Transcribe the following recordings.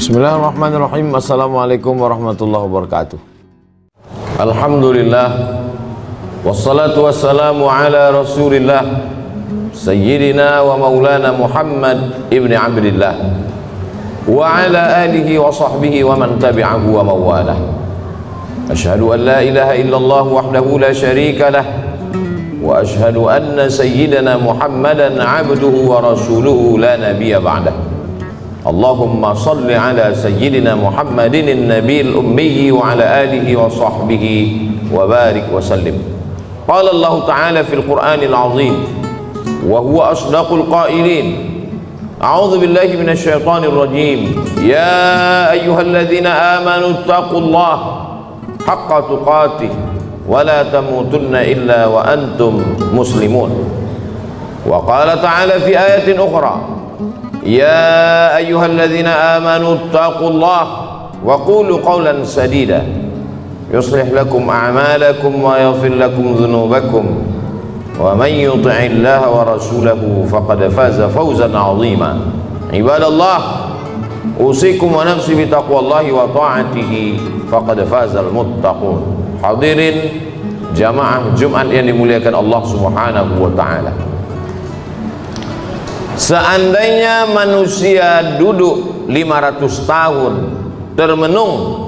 Bismillahirrahmanirrahim. Assalamualaikum warahmatullahi wabarakatuh. Alhamdulillah, wassalatu wassalamu ala rasulillah Sayyidina wa maulana Muhammad ibni Abdillah wa ala alihi wa sahbihi wa man tabi'ahu wa mawalah. Ashhadu an la ilaha illallah wahdahu la syarika lah wa ashhadu anna sayyidina Muhammadan abduhu wa rasuluhu la nabiyya ba'dah. Allahumma salli ala sayyidina Muhammadin nabiyil ummi wa ala alihi wa sahbihi wa barik wa sallim. Qala Allah ta'ala fil Qur'anil azim wa huwa asdaqul qailin. A'udzu billahi minasy syaithanir rajim. Ya ayyuhalladzina amanu taqullaha haqqa tuqatih wa la tamutunna illa wa antum muslimun. Wa qala ta'ala fi ayatin ukhra. Ya ayyuhalladzina amanu taqullaha wa qulu qawlan sadida yuslih lakum a'malakum wa yaghfir lakum dhunubakum wa man yuti'illaha wa rasulahu faqad faza fawzan 'azima. Ibadallah, usikum wa nafsi bi taqwallahi wa ta'atihi faqad fazal muttaqun. Hadirin jamaah Jumat yang dimuliakan Allah Subhanahu wa taala. Seandainya manusia duduk 500 tahun termenung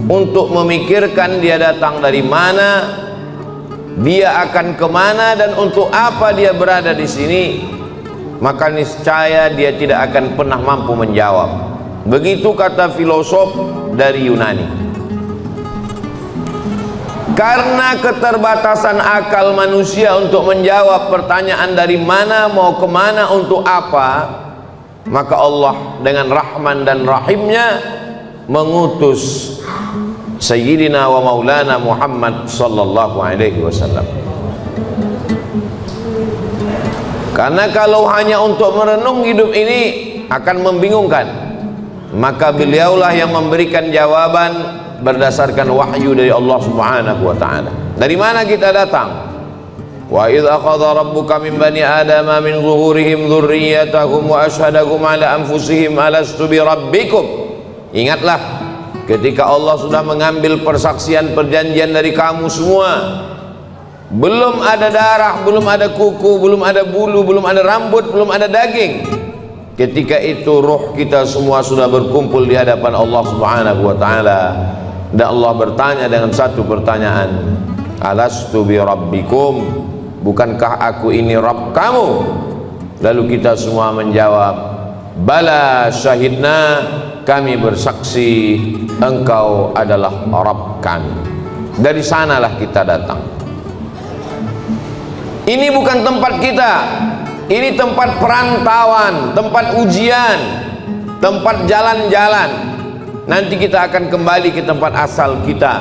untuk memikirkan dia datang dari mana, dia akan kemana, dan untuk apa dia berada di sini, maka niscaya dia tidak akan pernah mampu menjawab. Begitu kata filosof dari Yunani. Karena keterbatasan akal manusia untuk menjawab pertanyaan dari mana, mau kemana, untuk apa, maka Allah dengan Rahman dan Rahimnya mengutus Sayyidina wa Maulana Muhammad sallallahu alaihi wasallam. Karena kalau hanya untuk merenung hidup ini akan membingungkan, maka beliaulah yang memberikan jawaban berdasarkan wahyu dari Allah Subhanahu wa taala. Dari mana kita datang? Wa idz akhadha rabbuka min bani adama min zuhurihim dzurriyyatahum wa asyhadahum ala anfusihim alastu bi rabbikum. Ingatlah ketika Allah sudah mengambil persaksian perjanjian dari kamu semua. Belum ada darah, belum ada kuku, belum ada bulu, belum ada rambut, belum ada daging. Ketika itu ruh kita semua sudah berkumpul di hadapan Allah Subhanahu wa taala. Dan Allah bertanya dengan satu pertanyaan, alastu bi rabbikum, bukankah aku ini Rabb kamu? Lalu kita semua menjawab, bala syahidna, kami bersaksi engkau adalah Rabb kami. Dari sanalah kita datang. Ini bukan tempat kita, ini tempat perantauan, tempat ujian, tempat jalan-jalan. Nanti kita akan kembali ke tempat asal kita.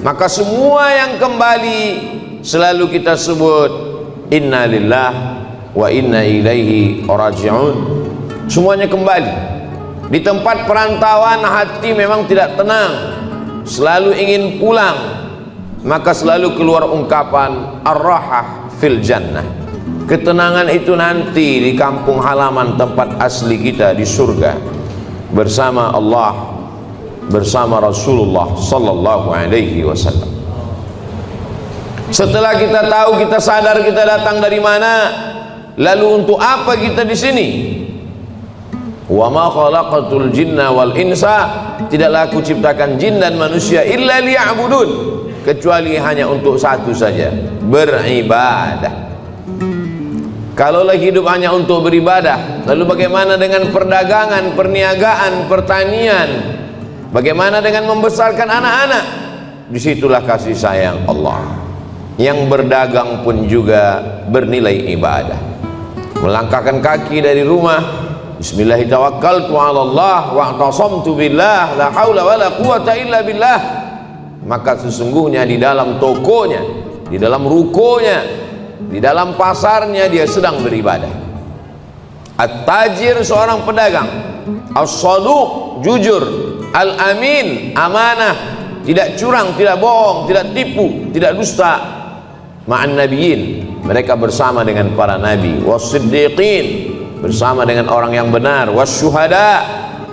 Maka semua yang kembali selalu kita sebut inna lillah wa inna ilaihi raji'un. Semuanya kembali. Di tempat perantauan hati memang tidak tenang, selalu ingin pulang. Maka selalu keluar ungkapan ar-rahah fil jannah. Ketenangan itu nanti di kampung halaman tempat asli kita di surga, bersama Allah, bersama Rasulullah sallallahu alaihi wasallam. Setelah kita tahu, kita sadar kita datang dari mana, lalu untuk apa kita di sini? Wa ma khalaqatul jinna wal insa, tidaklah aku ciptakan jin dan manusia illa liya'budun, kecuali hanya untuk satu saja, beribadah. Kalaulah hidup hanya untuk beribadah, lalu bagaimana dengan perdagangan, perniagaan, pertanian? Bagaimana dengan membesarkan anak-anak? Disitulah kasih sayang Allah. Yang berdagang pun juga bernilai ibadah. Melangkahkan kaki dari rumah, bismillahirrahmanirrahim, wa'tasamtu billah, la haula wa la quwata illa billah. Maka sesungguhnya di dalam tokonya, di dalam rukonya, di dalam pasarnya dia sedang beribadah. At-tajir seorang pedagang, as-saduq jujur, al-amin amanah, tidak curang, tidak bohong, tidak tipu, tidak dusta. Ma'an nabiyyin, mereka bersama dengan para nabi, was-siddiqin, bersama dengan orang yang benar, was-syuhada,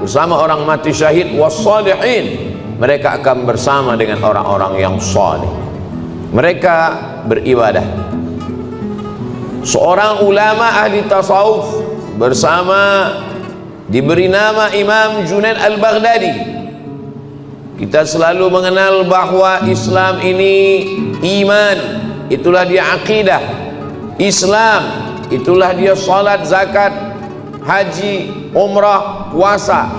bersama orang mati syahid, wassalihin, mereka akan bersama dengan orang-orang yang saleh. Mereka beribadah. Seorang ulama ahli tasawuf bersama diberi nama Imam Junaid Al-Baghdadi. Kita selalu mengenal bahwa Islam ini iman, itulah dia akidah. Islam itulah dia salat, zakat, haji, umrah, puasa.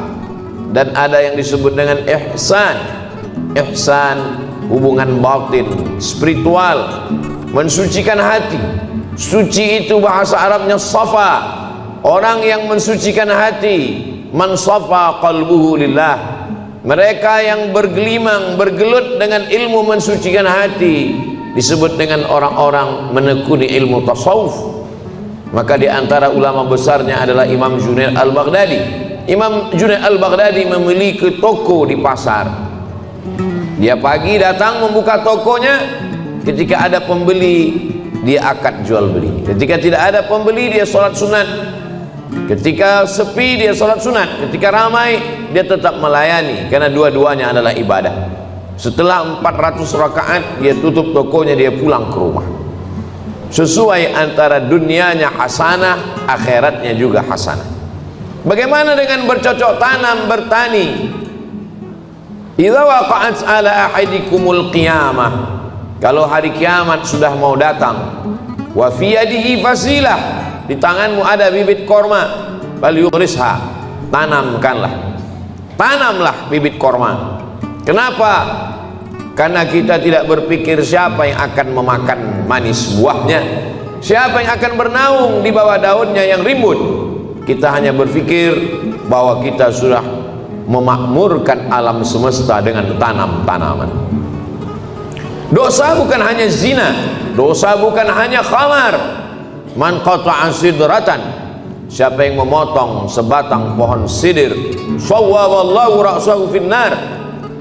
Dan ada yang disebut dengan ihsan. Ihsan hubungan batin, spiritual, mensucikan hati. Suci itu bahasa Arabnya safa. Orang yang mensucikan hati, man safa qalbuhu lillah. Mereka yang bergelimang, bergelut dengan ilmu mensucikan hati disebut dengan orang-orang menekuni ilmu tasawuf. Maka di antara ulama besarnya adalah Imam Junaid Al-Baghdadi. Imam Junaid Al-Baghdadi memiliki toko di pasar. Dia pagi datang membuka tokonya, ketika ada pembeli dia akad jual beli, ketika tidak ada pembeli dia sholat sunat, ketika sepi dia sholat sunat, ketika ramai dia tetap melayani, karena dua-duanya adalah ibadah. Setelah 400 rakaat dia tutup tokonya, dia pulang ke rumah. Sesuai antara dunianya hasanah, akhiratnya juga hasanah. Bagaimana dengan bercocok tanam, bertani? Idza waqa'at ala ahadikumul qiyamah, kalau hari kiamat sudah mau datang, wa fi yadihi fasilah, di tanganmu ada bibit korma, falyughrisha, tanamlah bibit korma. Kenapa? Karena kita tidak berpikir siapa yang akan memakan manis buahnya, siapa yang akan bernaung di bawah daunnya yang rimbun. Kita hanya berpikir bahwa kita sudah memakmurkan alam semesta dengan tanam-tanaman. Dosa bukan hanya zina, dosa bukan hanya khamar. Man qata'a sidratan, siapa yang memotong sebatang pohon sidir, sawwaballahu ra'sahu finnar,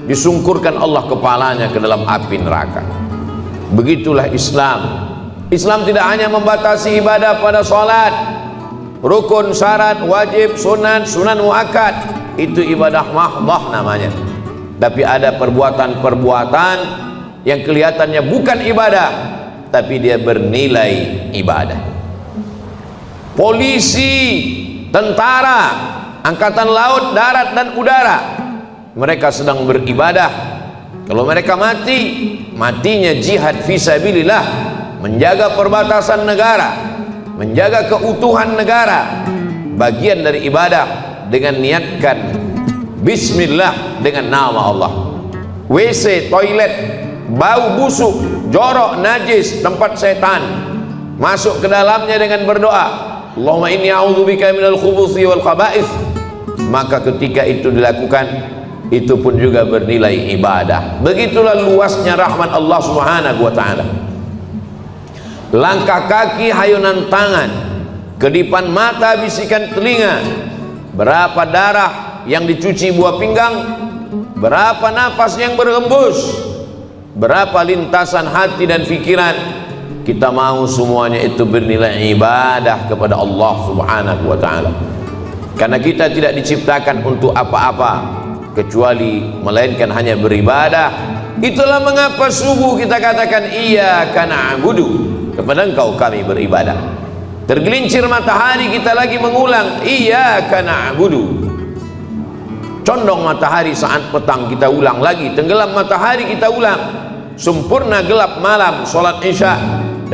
disungkurkan Allah kepalanya ke dalam api neraka. Begitulah Islam. Islam tidak hanya membatasi ibadah pada salat, rukun, syarat, wajib, sunat, sunan muakkad, itu ibadah mahdhah namanya. Tapi ada perbuatan-perbuatan yang kelihatannya bukan ibadah, tapi dia bernilai ibadah. Polisi, tentara, angkatan laut, darat dan udara, mereka sedang beribadah. Kalau mereka mati, matinya jihad fisabilillah, menjaga perbatasan negara, menjaga keutuhan negara, bagian dari ibadah dengan niatkan bismillah, dengan nama Allah. WC, toilet, bau busuk, jorok, najis, tempat setan, masuk ke dalamnya dengan berdoa, Allahumma inni a'udzubika minal khubuthi wal khaba'ith, maka ketika itu dilakukan, itu pun juga bernilai ibadah. Begitulah luasnya rahmat Allah Subhanahu wa ta'ala. Langkah kaki, hayunan tangan, kedipan mata, bisikan telinga, berapa darah yang dicuci buah pinggang, berapa nafas yang berhembus, berapa lintasan hati dan pikiran, kita mau semuanya itu bernilai ibadah kepada Allah Subhanahu wa ta'ala. Karena kita tidak diciptakan untuk apa-apa kecuali melainkan hanya beribadah. Itulah mengapa subuh kita katakan iyyaka na'budu, kepada Engkau kami beribadah. Tergelincir matahari kita lagi mengulang iyyaka na'budu. Condong matahari saat petang kita ulang lagi, tenggelam matahari kita ulang, sempurna gelap malam sholat isya,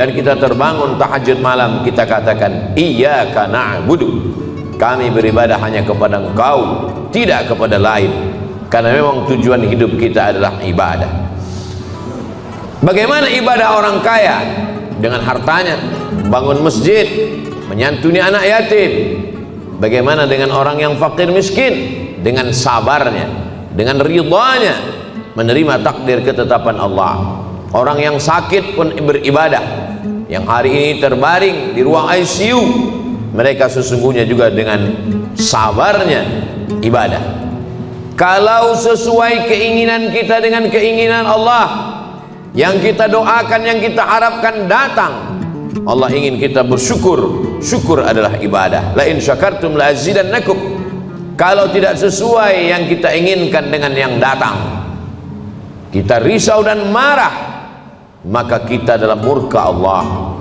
dan kita terbangun tahajud malam, kita katakan iyyaka na'budu, kami beribadah hanya kepada Engkau, tidak kepada lain. Karena memang tujuan hidup kita adalah ibadah. Bagaimana ibadah orang kaya? Dengan hartanya, bangun masjid, menyantuni anak yatim. Bagaimana dengan orang yang fakir miskin? Dengan sabarnya, dengan ridhanya, menerima takdir ketetapan Allah. Orang yang sakit pun beribadah, yang hari ini terbaring di ruang ICU, mereka sesungguhnya juga dengan sabarnya ibadah. Kalau sesuai keinginan kita dengan keinginan Allah, yang kita doakan, yang kita harapkan datang, Allah ingin kita bersyukur. Syukur adalah ibadah. La in syakartum la azidannakum. kalau tidak sesuai yang kita inginkan dengan yang datang, kita risau dan marah, maka kita dalam murka Allah.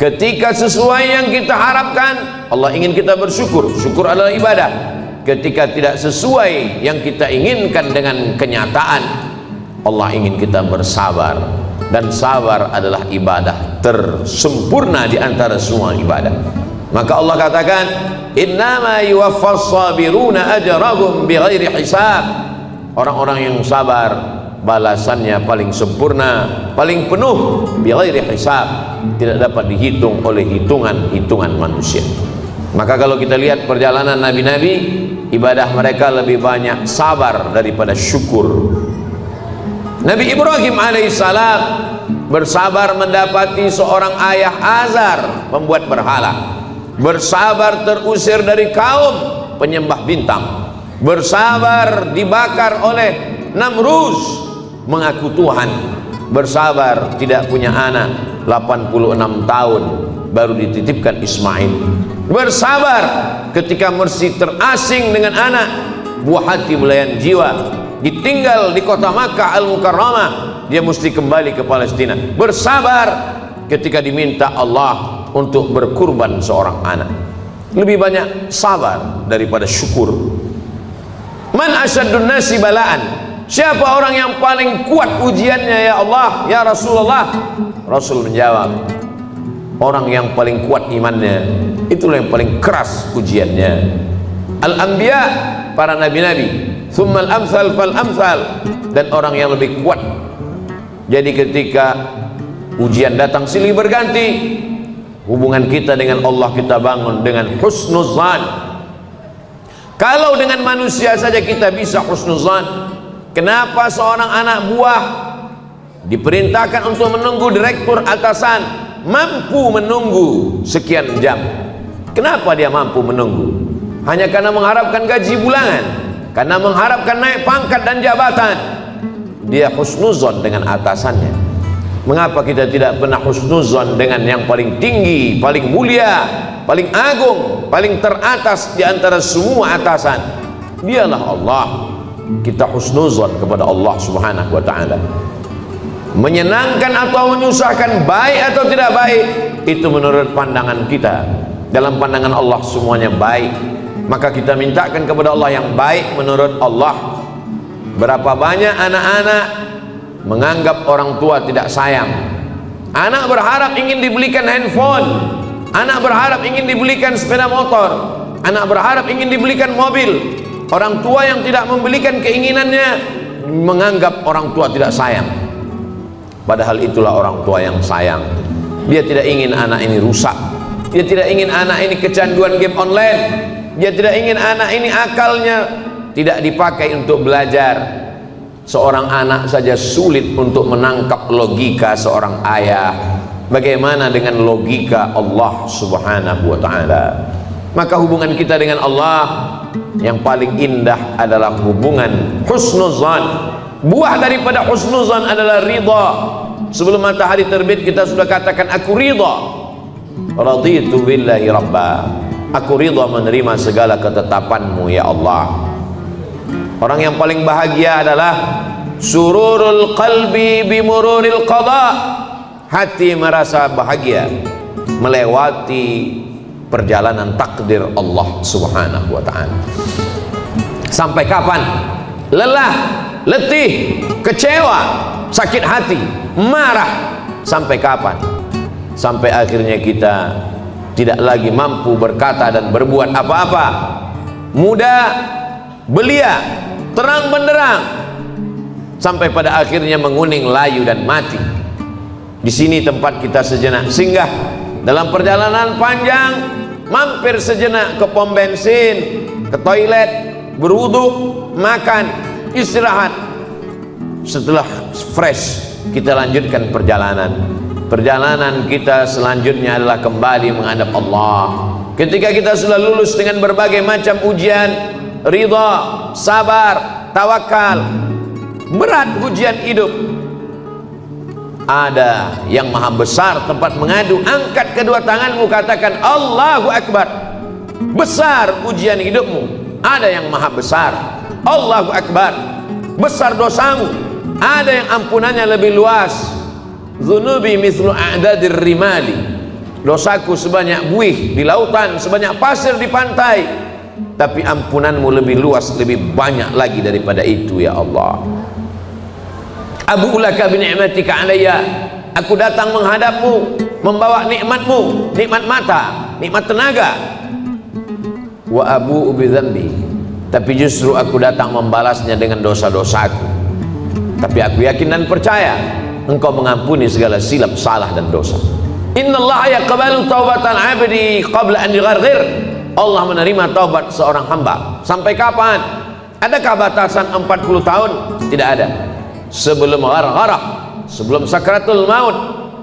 Ketika sesuai yang kita harapkan, Allah ingin kita bersyukur. Syukur adalah ibadah. Ketika tidak sesuai yang kita inginkan dengan kenyataan, Allah ingin kita bersabar. Dan sabar adalah ibadah tersempurna di antara semua ibadah. Maka Allah katakan, innama yuwaffas sabiruna ajrahum bighairi hisab. Orang-orang yang sabar balasannya paling sempurna, paling penuh, bighairi hisab, tidak dapat dihitung oleh hitungan manusia. Maka kalau kita lihat perjalanan nabi-nabi, ibadah mereka lebih banyak sabar daripada syukur. Nabi Ibrahim alaihissalam bersabar mendapati seorang ayah Azar pembuat berhala, bersabar terusir dari kaum penyembah bintang, bersabar dibakar oleh Namrus mengaku Tuhan, bersabar tidak punya anak 86 tahun baru dititipkan Ismail, bersabar ketika mesti terasing dengan anak, buah hati belayan jiwa, ditinggal di kota Makkah Al-Mukarramah, dia mesti kembali ke Palestina, bersabar ketika diminta Allah untuk berkurban seorang anak. Lebih banyak sabar daripada syukur. Man asyaddun nasi balaan, siapa orang yang paling kuat ujiannya ya Allah, ya Rasulullah? Rasul menjawab, orang yang paling kuat imannya, itulah yang paling keras ujiannya. Al-anbiya, para nabi-nabi, thummal amsal fal amsal, dan orang yang lebih kuat. Jadi ketika ujian datang silih berganti, hubungan kita dengan Allah kita bangun dengan husnuzan. Kalau dengan manusia saja kita bisa husnuzan, kenapa seorang anak buah diperintahkan untuk menunggu direktur atasan mampu menunggu sekian jam? Kenapa dia mampu menunggu? Hanya karena mengharapkan gaji bulanan, karena mengharapkan naik pangkat dan jabatan. Dia husnuzon dengan atasannya. Mengapa kita tidak pernah husnuzon dengan yang paling tinggi, paling mulia, paling agung, paling teratas di antara semua atasan? Dialah Allah. Kita husnuzon kepada Allah subhanahu wa ta'ala. Menyenangkan atau menyusahkan, baik atau tidak baik, itu menurut pandangan kita. Dalam pandangan Allah semuanya baik. Maka kita mintakan kepada Allah yang baik menurut Allah. Berapa banyak anak-anak menganggap orang tua tidak sayang. Anak berharap ingin dibelikan handphone, anak berharap ingin dibelikan sepeda motor, anak berharap ingin dibelikan mobil. Orang tua yang tidak membelikan keinginannya menganggap orang tua tidak sayang. Padahal itulah orang tua yang sayang. Dia tidak ingin anak ini rusak, dia tidak ingin anak ini kecanduan game online, dia tidak ingin anak ini akalnya tidak dipakai untuk belajar. Seorang anak saja sulit untuk menangkap logika seorang ayah, bagaimana dengan logika Allah subhanahu wa ta'ala? Maka hubungan kita dengan Allah yang paling indah adalah hubungan husnuzan. Buah daripada husnuzan adalah ridha. Sebelum matahari terbit kita sudah katakan aku ridha, raditu billahi rabba, aku ridha menerima segala ketetapanmu ya Allah. Orang yang paling bahagia adalah sururul qalbi bimururil qada, hati merasa bahagia melewati perjalanan takdir Allah subhanahu wa ta'ala. Sampai kapan? Lelah, letih, kecewa, sakit hati, marah. Sampai kapan? Sampai akhirnya kita tidak lagi mampu berkata dan berbuat apa-apa. Muda, belia, terang benderang, sampai pada akhirnya menguning, layu dan mati. Di sini tempat kita sejenak singgah dalam perjalanan panjang, mampir sejenak ke pom bensin, ke toilet, berwudu, makan, istirahat. Setelah fresh, kita lanjutkan perjalanan. Perjalanan kita selanjutnya adalah kembali menghadap Allah. Ketika kita sudah lulus dengan berbagai macam ujian, ridha, sabar, tawakal, berat ujian hidup, ada yang maha besar tempat mengadu. Angkat kedua tanganmu, katakan Allahu Akbar. Besar ujian hidupmu, ada yang maha besar. Allahu Akbar, besar dosamu, ada yang ampunannya lebih luas. Dzunubi mithlu a'dadir rimali, dosaku sebanyak buih di lautan, sebanyak pasir di pantai, tapi ampunanmu lebih luas, lebih banyak lagi daripada itu ya Allah. Abu'u laka bi ni'matika alayya, aku datang menghadapmu membawa nikmatmu, nikmat mata, nikmat tenaga. Wa abu'u bi dzambi, tapi justru aku datang membalasnya dengan dosa-dosaku. Tapi aku yakin dan percaya Engkau mengampuni segala silap, salah dan dosa. Innallaha yaqbalu taubatal 'abdi qabla an yugharghir. Allah menerima taubat seorang hamba sampai kapan? Adakah batasan 40 tahun? Tidak ada. Sebelum ghargharah, sebelum sakratul maut,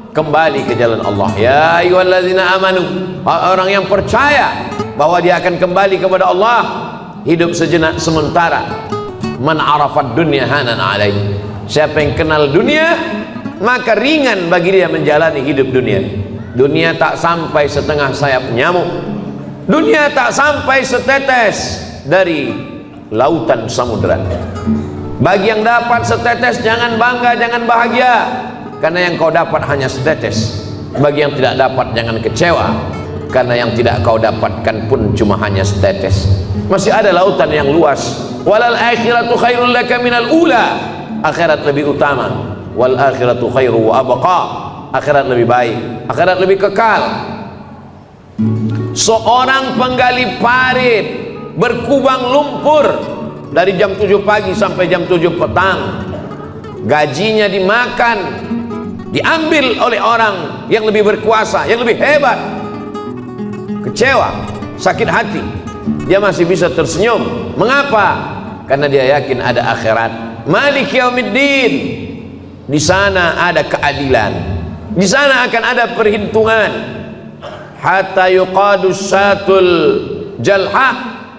kembali ke jalan Allah. Ya ayyuhalladzina amanu, orang yang percaya bahwa dia akan kembali kepada Allah, hidup sejenak sementara. Man arafad dunya hanan alaihi, siapa yang kenal dunia maka ringan bagi dia menjalani hidup dunia. Dunia tak sampai setengah sayap nyamuk, dunia tak sampai setetes dari lautan samudera. Bagi yang dapat setetes jangan bangga, jangan bahagia, karena yang kau dapat hanya setetes. Bagi yang tidak dapat jangan kecewa, karena yang tidak kau dapatkan pun cuma hanya setetes. Masih ada lautan yang luas. Walal akhiratu khairul laka minal ula, akhirat lebih utama. Wal akhiratu khairu wa abqa, akhirat lebih baik, akhirat lebih kekal. Seorang penggali parit berkubang lumpur dari jam 7 pagi sampai jam 7 petang, gajinya dimakan, diambil oleh orang yang lebih berkuasa, yang lebih hebat. Kecewa, sakit hati, dia masih bisa tersenyum. Mengapa? Karena dia yakin ada akhirat. Malik yaumiddin, di sana ada keadilan, di sana akan ada perhitungan. Hatta yuqadus satul jalha,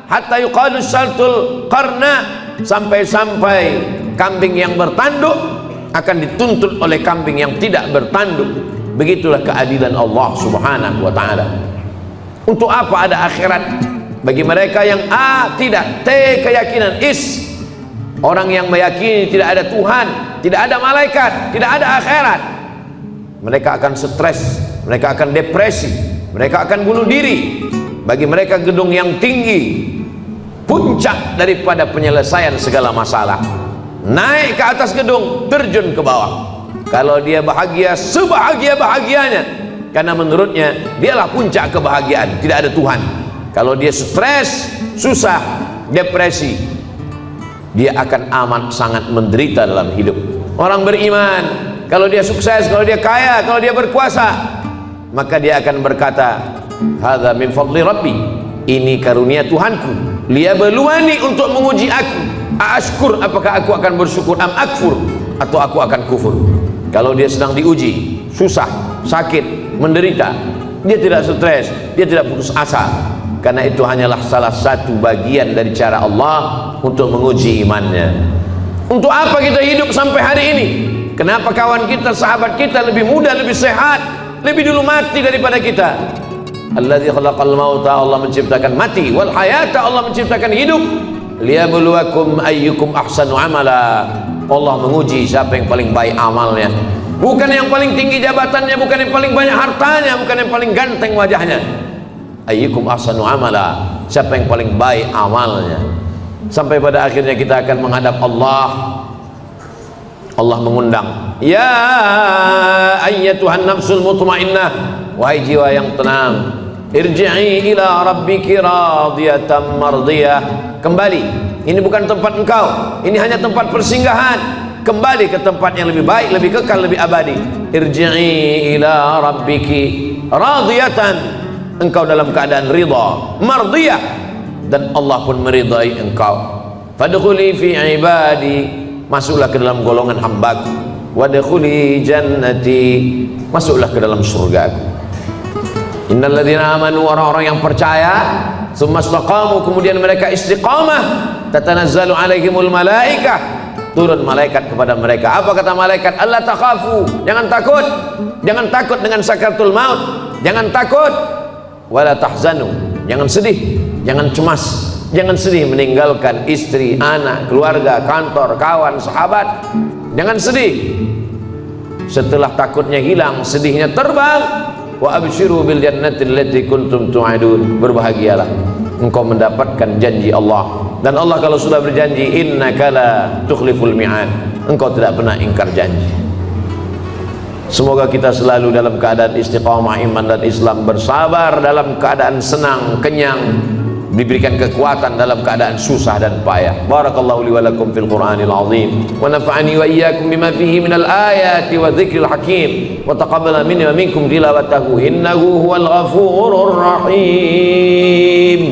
hatta yuqadus satul qarna, sampai-sampai kambing yang bertanduk akan dituntut oleh kambing yang tidak bertanduk. Begitulah keadilan Allah subhanahu wa ta'ala. Untuk apa ada akhirat? Bagi mereka yang A, tidak, T, keyakinan, is, orang yang meyakini tidak ada Tuhan, tidak ada malaikat, tidak ada akhirat, mereka akan stres, mereka akan depresi, mereka akan bunuh diri. Bagi mereka gedung yang tinggi puncak daripada penyelesaian segala masalah. Naik ke atas gedung, terjun ke bawah. Kalau dia bahagia, sebahagia-bahagianya, karena menurutnya dialah puncak kebahagiaan, tidak ada Tuhan. Kalau dia stres, susah, depresi, dia akan amat sangat menderita dalam hidup. Orang beriman, kalau dia sukses, kalau dia kaya, kalau dia berkuasa, maka dia akan berkata, hadza min fadli rabbi, ini karunia Tuhanku, liyabluwani, untuk menguji aku. Ashkur, apakah aku akan bersyukur, am akfur, atau aku akan kufur. Kalau dia sedang diuji, susah, sakit, menderita, dia tidak stres, dia tidak putus asa, karena itu hanyalah salah satu bagian dari cara Allah untuk menguji imannya. Untuk apa kita hidup sampai hari ini? Kenapa kawan kita, sahabat kita lebih muda, lebih sehat, lebih dulu mati daripada kita? Alladzi khalaqal mauta, Allah menciptakan mati, wal hayata, Allah menciptakan hidup, liyabluwakum ayyukum ahsanu amala. Allah menguji siapa yang paling baik amalnya, bukan yang paling tinggi jabatannya, bukan yang paling banyak hartanya, bukan yang paling ganteng wajahnya. Ayyukum ahsanu amala, siapa yang paling baik amalnya. Sampai pada akhirnya kita akan menghadap Allah. Allah mengundang, ya ayyatuhan nafsul mutmainnah, wahai jiwa yang tenang, irji'i ila rabbiki radiyatan mardiyah. Kembali, ini bukan tempat engkau, ini hanya tempat persinggahan. Kembali ke tempat yang lebih baik, lebih kekal, lebih abadi. Irji'i ila rabbiki radiyatan, engkau dalam keadaan ridha, mardiyah, dan Allah pun meridai engkau. Fadkhuli fi ibadi, masuklah ke dalam golongan hambaku. Wadkhuli jannati, masuklah ke dalam surgaku. Innal ladzina amanu, orang-orang yang percaya, tsumma istaqamu, kemudian mereka istiqamah, tatanazzalu alaihimul malaikah, turun malaikat kepada mereka. Apa kata malaikat? Allah takhafu, jangan takut, jangan takut dengan sakaratul maut, jangan takut. Wala tahzanu, jangan sedih, jangan cemas, Jangan sedih meninggalkan istri, anak, keluarga, kantor, kawan, sahabat. Jangan sedih. Setelah takutnya hilang, sedihnya terbang. Wa abshiru bil jannati allati kuntum tu'adun. Berbahagialah, engkau mendapatkan janji Allah. Dan Allah kalau sudah berjanji, innaka la tukhliful mi'ad, engkau tidak pernah ingkar janji. Semoga kita selalu dalam keadaan istiqamah iman dan Islam, bersabar dalam keadaan senang, kenyang, diberikan kekuatan dalam keadaan susah dan payah. Barakallahu li wa lakum fil Qur'anil azim wa nafa'ani wa iyyakum bima fihi minal ayati wa dzikril hakim wa taqabbala minni wa minkum tilawatahu innahu huwal ghafurur rahim.